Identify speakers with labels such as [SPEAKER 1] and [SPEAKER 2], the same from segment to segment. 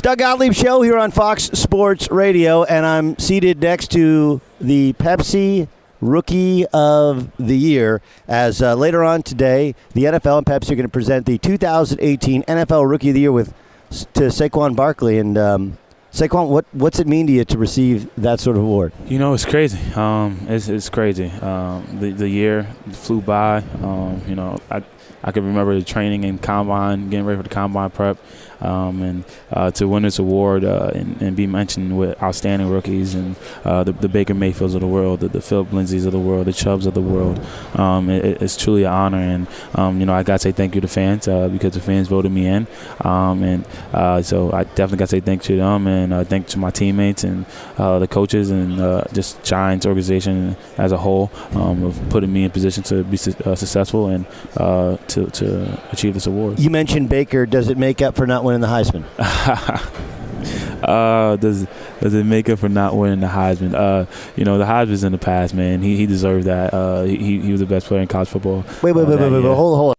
[SPEAKER 1] Doug Gottlieb Show here on Fox Sports Radio, and I'm seated next to the Pepsi Rookie of the Year, as later on today, the NFL and Pepsi are going to present the 2018 NFL Rookie of the Year to Saquon Barkley. And Saquon, what's it mean to you to receive that sort of award?
[SPEAKER 2] You know, it's crazy. It's crazy. The year flew by. I can remember the training and combine, getting ready for the combine prep, and to win this award and be mentioned with outstanding rookies and the Baker Mayfields of the world, the Philip Lindsays of the world, the Chubbs of the world. It's truly an honor, and I got to say thank you to fans because the fans voted me in, so I definitely got to say thank you to them, and thank you to my teammates and the coaches and just Giants organization as a whole of putting me in position to be successful and to achieve this award. You mentioned Baker. Does it make up for not winning the Heisman? Does it make up for not winning the Heisman? The Heisman's in the past, man. He deserved that. He was the best player in college football. Wait, hold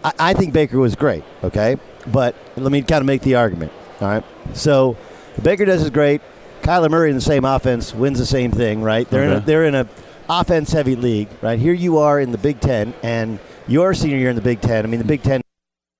[SPEAKER 2] on.
[SPEAKER 1] I think Baker was great, okay? But let me kind of make the argument, all right? So Baker does is great. Kyler Murray in the same offense wins the same thing, right? They're in a offense-heavy league, right? Here you are in the Big Ten, and your senior year in the Big Ten. I mean, the Big Ten,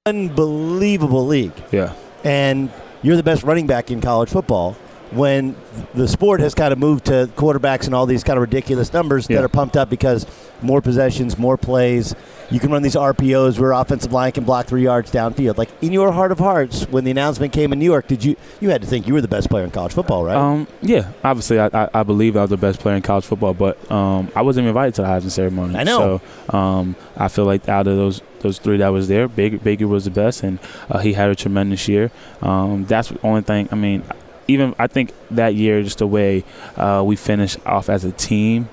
[SPEAKER 1] unbelievable league.
[SPEAKER 2] Yeah.
[SPEAKER 1] And you're the best running back in college football when the sport has kind of moved to quarterbacks and all these kind of ridiculous numbers that are pumped up because more possessions, more plays. You can run these RPOs where offensive line can block 3 yards downfield. Like, in your heart of hearts, when the announcement came in New York, you had to think you were the best player in college football, right?
[SPEAKER 2] Yeah. Obviously, I believe I was the best player in college football, but I wasn't invited to the Heisman ceremony.
[SPEAKER 1] I know.
[SPEAKER 2] So I feel like out of those 3 that was there, Baker was the best, and he had a tremendous year. That's the only thing. I mean, even I think that year, just the way we finished off as a team,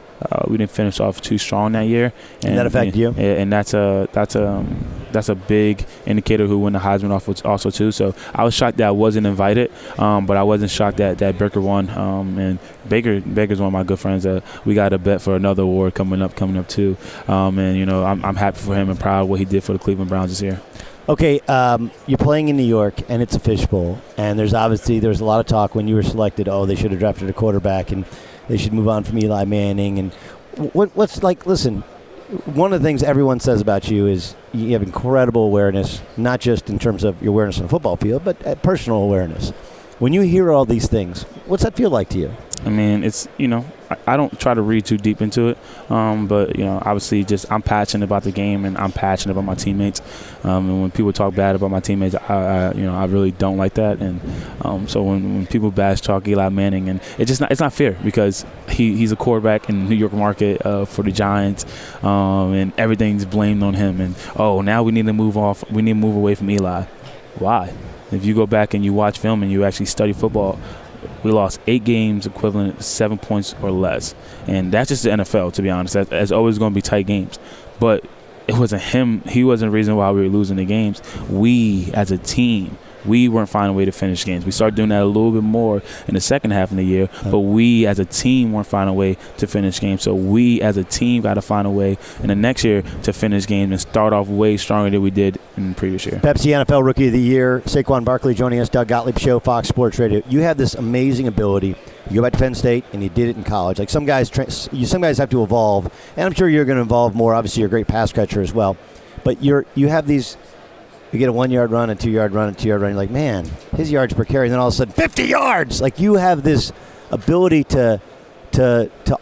[SPEAKER 2] we didn't finish off too strong that year.
[SPEAKER 1] And that affect you?
[SPEAKER 2] And that's a big indicator who won the Heisman off also too. So I was shocked that I wasn't invited, but I wasn't shocked that Baker won. And Baker's one of my good friends. We got a bet for another award coming up too. And I'm happy for him and proud of what he did for the Cleveland Browns this year.
[SPEAKER 1] Okay, you're playing in New York, and it's a fishbowl. And there's a lot of talk when you were selected, they should have drafted a quarterback, and they should move on from Eli Manning. And listen, one of the things everyone says about you is you have incredible awareness, not just in terms of your awareness on the football field, but personal awareness. When you hear all these things, what's that feel like to you?
[SPEAKER 2] I mean, it's, I don't try to read too deep into it, but, obviously just I'm passionate about the game and I'm passionate about my teammates. And when people talk bad about my teammates, I really don't like that. And so when people bash talk Eli Manning, and it's not fair because he's a quarterback in the New York market for the Giants, and everything's blamed on him. And, now we need to move away from Eli. Why? If you go back and you watch film and you actually study football, we lost 8 games equivalent to 7 points or less. And that's just the NFL, to be honest. That's always going to be tight games. But it wasn't him. He wasn't the reason why we were losing the games. We, as a team, we weren't finding a way to finish games. We started doing that a little bit more in the second half of the year, but we as a team weren't finding a way to finish games. So we as a team got to find a way in the next year to finish games and start off way stronger than we did in the previous year.
[SPEAKER 1] Pepsi NFL Rookie of the Year, Saquon Barkley joining us, Doug Gottlieb Show, Fox Sports Radio. You have this amazing ability. You go back to Penn State, and you did it in college. Like some guys have to evolve, and I'm sure you're going to evolve more. Obviously, you're a great pass catcher as well. But you have these. You get a 1-yard run, a 2-yard run, a 2-yard run. You're like, man, his yards per carry. And then all of a sudden, 50 yards. Like, you have this ability to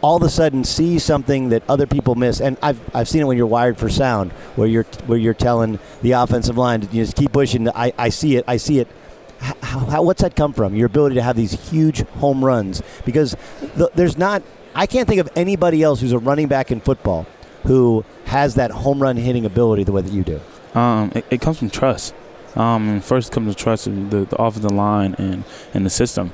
[SPEAKER 1] all of a sudden see something that other people miss. And I've seen it when you're wired for sound, where you're telling the offensive line to just keep pushing. I see it. What's that come from? Your ability to have these huge home runs, because I can't think of anybody else who's a running back in football who has that home run hitting ability the way that you do.
[SPEAKER 2] It comes from trust. First it comes to trust the offensive line and the system.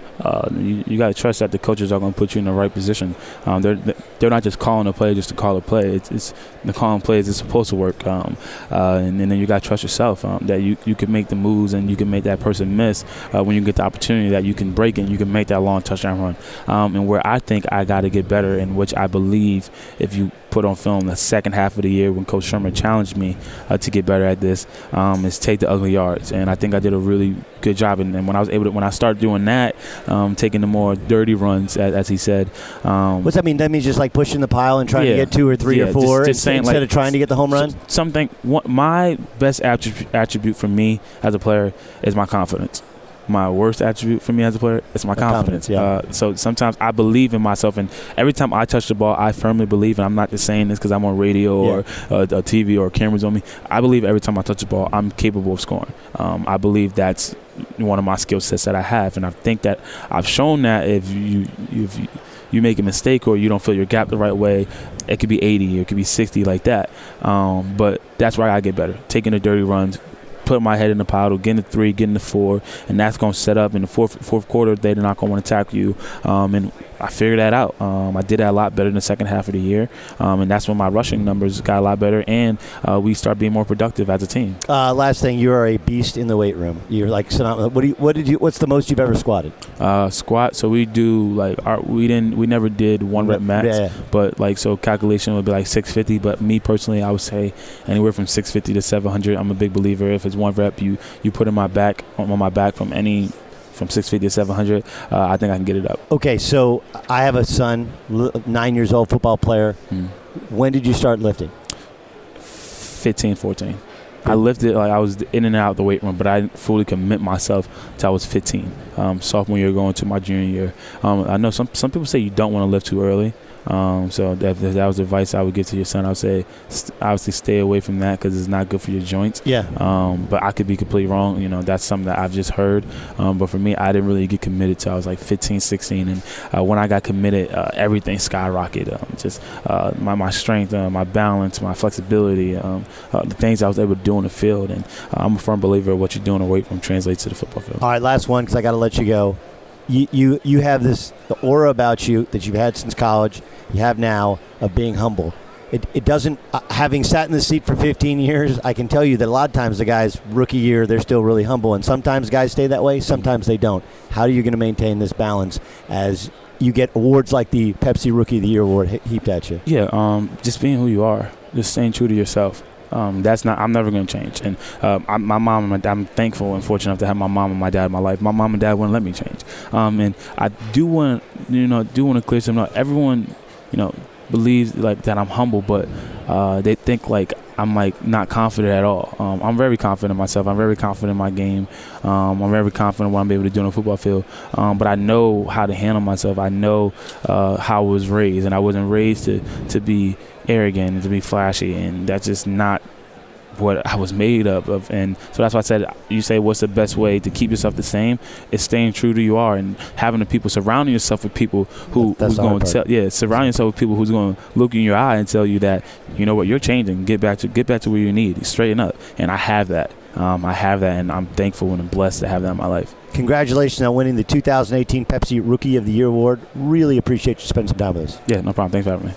[SPEAKER 2] You got to trust that the coaches are going to put you in the right position. They're not just calling a play just to call a play. It's the calling plays is supposed to work. And then you got to trust yourself that you can make the moves and you can make that person miss when you get the opportunity, that you can break and you can make that long touchdown run. And where I think I got to get better, and which I believe if you put on film the second half of the year when Coach Sherman challenged me to get better at this is take the ugly yards, and I think I did a really good job. And when I started doing that, taking the more dirty runs, as he said.
[SPEAKER 1] What's that mean? That means just like pushing the pile and trying to get 2 or 3 or 4
[SPEAKER 2] just saying,
[SPEAKER 1] instead of trying to get the home run?
[SPEAKER 2] My best attribute for me as a player is my confidence. My worst attribute for me as a player is my confidence. So sometimes I believe in myself, and every time I touch the ball, I firmly believe, and I'm not just saying this because I'm on radio or a TV or cameras on me. I believe every time I touch the ball, I'm capable of scoring. I believe that's one of my skill sets that I have, and I think that I've shown that if you make a mistake or you don't fill your gap the right way, it could be 80 or it could be 60 like that. But that's where I get better, taking the dirty runs, putting my head in the pile, getting the 3, getting the 4, and that's going to set up in the fourth quarter. They're not going to want to tackle you, and I figured that out. I did that a lot better in the second half of the year, and that's when my rushing numbers got a lot better, and we start being more productive as a team.
[SPEAKER 1] Last thing, you are a beast in the weight room. You're like, what's the most you've ever squatted?
[SPEAKER 2] Squat. So we do we never did 1 rep max, but so calculation would be like 650. But me personally, I would say anywhere from 650 to 700. I'm a big believer. If it's 1 rep, you put on my back from 650 to 700, I think I can get it up. Okay, so
[SPEAKER 1] I have a son, 9 years old, football player. When did you start lifting?
[SPEAKER 2] 15, 14. I lifted, I was in and out of the weight room, but I didn't fully commit myself until I was 15. Sophomore year going to my junior year. I know some people say you don't want to lift too early. So if that was advice I would give to your son, I would say obviously stay away from that because it's not good for your joints. But I could be completely wrong. That's something that I've just heard. But for me, I didn't really get committed till I was like 15, 16. And when I got committed, everything skyrocketed. My strength, my balance, my flexibility, the things I was able to do on the field. And I'm a firm believer of what you do in the weight room translates to the football field.
[SPEAKER 1] All right, last one because I got to let you go. You have the aura about you that you've had since college, you have now, of being humble. It doesn't, having sat in the seat for 15 years, I can tell you that a lot of times the guys, rookie year, they're still really humble. And sometimes guys stay that way, sometimes they don't. How are you going to maintain this balance as you get awards like the Pepsi Rookie of the Year award heaped at you?
[SPEAKER 2] Just being who you are, just staying true to yourself. I'm never going to change. And my mom and my dad, I'm thankful and fortunate enough to have my mom and my dad in my life. My mom and dad wouldn't let me change. And I do want to clear something up. Everyone, believes that I'm humble, but they think I'm not confident at all. I'm very confident in myself. I'm very confident in my game. I'm very confident in what I'm able to do on the football field. But I know how to handle myself. I know how I was raised, and I wasn't raised to be arrogant and to be flashy, and that's just not what I was made up of. And so that's why I said, you say what's the best way to keep yourself the same? It's staying true to who you are and having the people, surrounding yourself with people who's going to tell, surrounding yourself with people who's going to look in your eye and tell you that, you know what, you're changing, get back to where you need, straighten up. And I have that. And I'm thankful and blessed to have that in my life.
[SPEAKER 1] Congratulations on winning the 2018 Pepsi Rookie of the Year award. Really appreciate you spending some time with us.
[SPEAKER 2] Yeah, no problem. Thanks for having me.